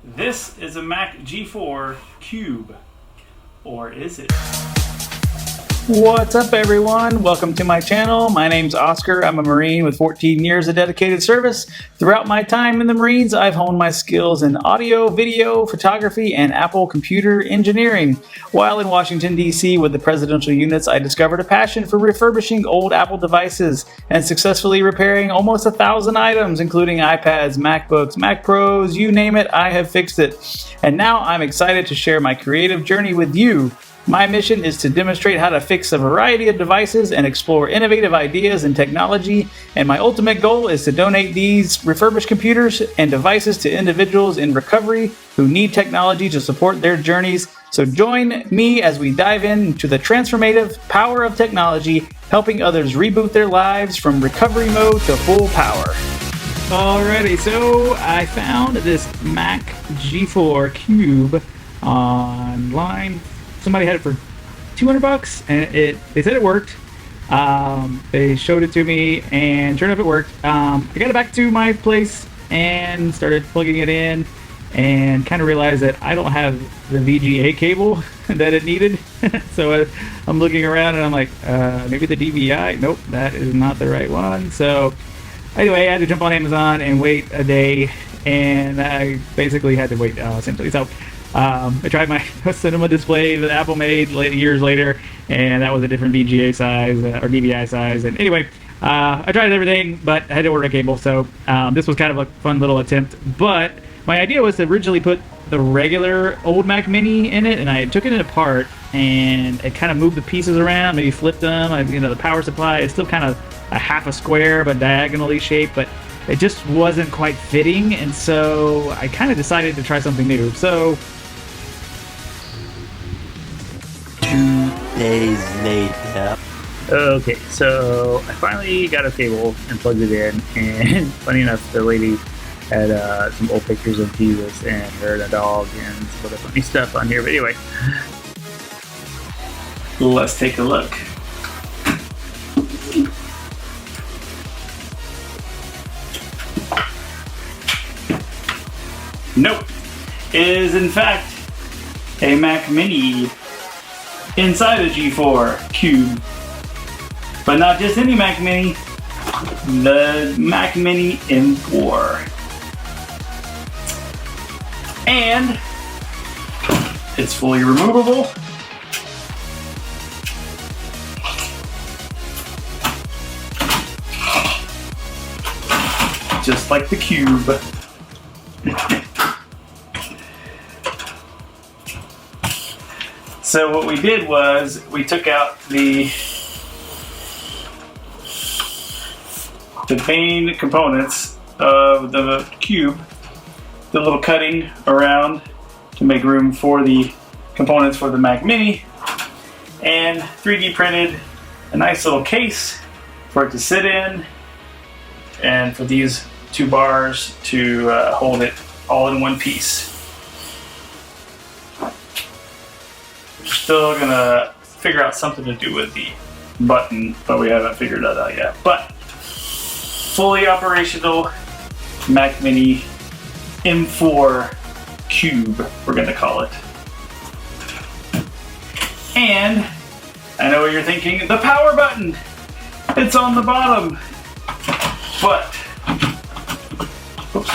This is a Mac G4 Cube, or is it? What's up, everyone? Welcome to my channel. My name's Oscar. I'm a Marine with 14 years of dedicated service. Throughout my time in the Marines, I've honed my skills in audio, video, photography, and Apple computer engineering. While in Washington, D.C. with the presidential units, I discovered a passion for refurbishing old Apple devices and successfully repairing almost 1,000 items, including iPads, MacBooks, Mac Pros, you name it, I have fixed it. And now I'm excited to share my creative journey with you. My mission is to demonstrate how to fix a variety of devices and explore innovative ideas and technology, and my ultimate goal is to donate these refurbished computers and devices to individuals in recovery who need technology to support their journeys. So join me as we dive into the transformative power of technology, helping others reboot their lives from recovery mode to full power. Alrighty, so I found this Mac G4 Cube online. Somebody had it for $200, and they said it worked. They showed it to me, and sure enough, it worked. I got it back to my place and started plugging it in, and kind of realized that I don't have the VGA cable that it needed. So I'm looking around, and I'm like, maybe the DVI? Nope, that is not the right one. So anyway, I had to jump on Amazon and wait a day, and I basically had to wait essentially. So I tried my cinema display that Apple made years later, and that was a different VGA size or DVI size. And anyway, I tried everything, but I had to order a cable. So this was kind of a fun little attempt. But my idea was to originally put the regular old Mac Mini in it, and I took it apart and I kind of moved the pieces around, maybe flipped them. The power supply is still kind of a half a square, but diagonally shaped, but it just wasn't quite fitting. And so I kind of decided to try something new. So 2 days later. Okay, so I finally got a cable and plugged it in, and funny enough, the lady had some old pictures of Jesus and her and a dog and some other funny stuff on here. But anyway, let's take a look. Nope, it is in fact a Mac Mini inside a G4 Cube, but not just any Mac Mini, the Mac Mini M4. And it's fully removable. Just like the Cube. So what we did was we took out the main components of the Cube, the little cutting around to make room for the components for the Mac Mini, and 3D printed a nice little case for it to sit in, and for these two bars to hold it all in one piece. Still gonna figure out something to do with the button, but we haven't figured that out yet. But fully operational Mac Mini M4 Cube, we're gonna call it. And I know what you're thinking, the power button, it's on the bottom. But, oops,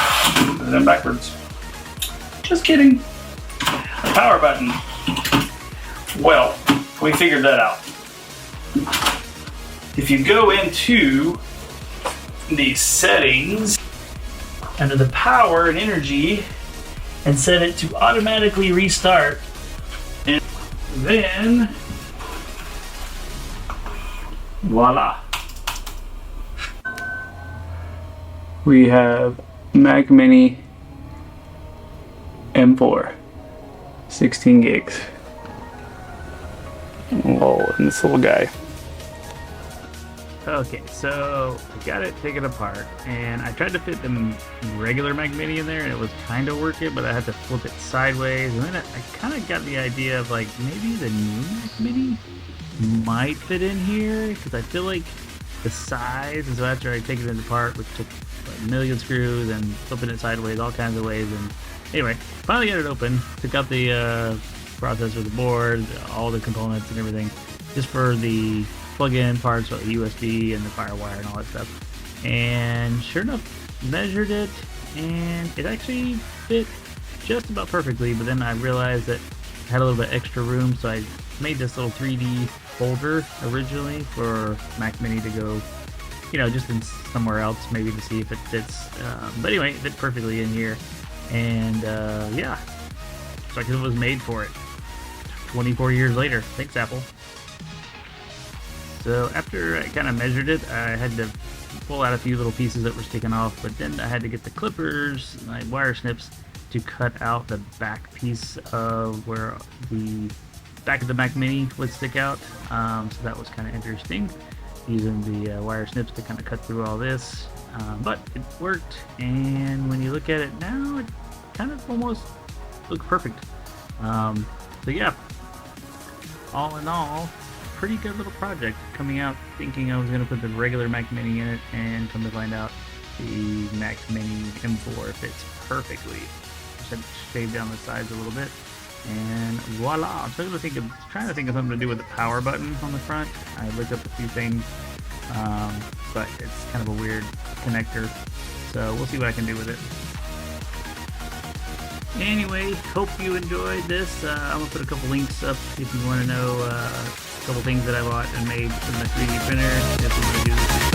put it backwards. Just kidding. The power button. Well, we figured that out. If you go into the settings under the power and energy and set it to automatically restart, and then voila. We have Mac Mini M4, 16 gigs. Oh, and this little guy. Okay, so I got it taken apart, and I tried to fit the regular Mac Mini in there, and it was kind of working, but I had to flip it sideways, and then I kind of got the idea of like maybe the new Mac Mini might fit in here, because I feel like the size, and so after I take it apart, which took a million screws and flipping it sideways all kinds of ways, and Anyway, finally got it open. Took out the processor, the board, all the components and everything, just for the plug-in parts, like the USB and the FireWire and all that stuff. And sure enough, measured it, and it actually fit just about perfectly. But then I realized that I had a little bit extra room, so I made this little 3D holder originally for Mac Mini to go, you know, just in somewhere else, maybe to see if it fits. But anyway, it fit perfectly in here, and yeah, so it was made for it. 24 years later. Thanks, Apple. So after I kind of measured it, I had to pull out a few little pieces that were sticking off, but then I had to get the clippers, my wire snips, to cut out the back piece of where the back of the Mac Mini would stick out. So that was kind of interesting, using the wire snips to kind of cut through all this. But it worked, and when you look at it now, it kind of almost looks perfect. So yeah, all in all, pretty good little project. Coming out thinking I was going to put the regular Mac Mini in it, and come to find out the Mac Mini M4 fits perfectly. Just had to shave down the sides a little bit, and voila. I'm trying to think of something to do with the power button on the front. I looked up a few things, but it's kind of a weird connector, so we'll see what I can do with it. Anyway, hope you enjoyed this. I'm gonna put a couple links up if you want to know a couple things that I bought and made with my 3D printer. If you want to do this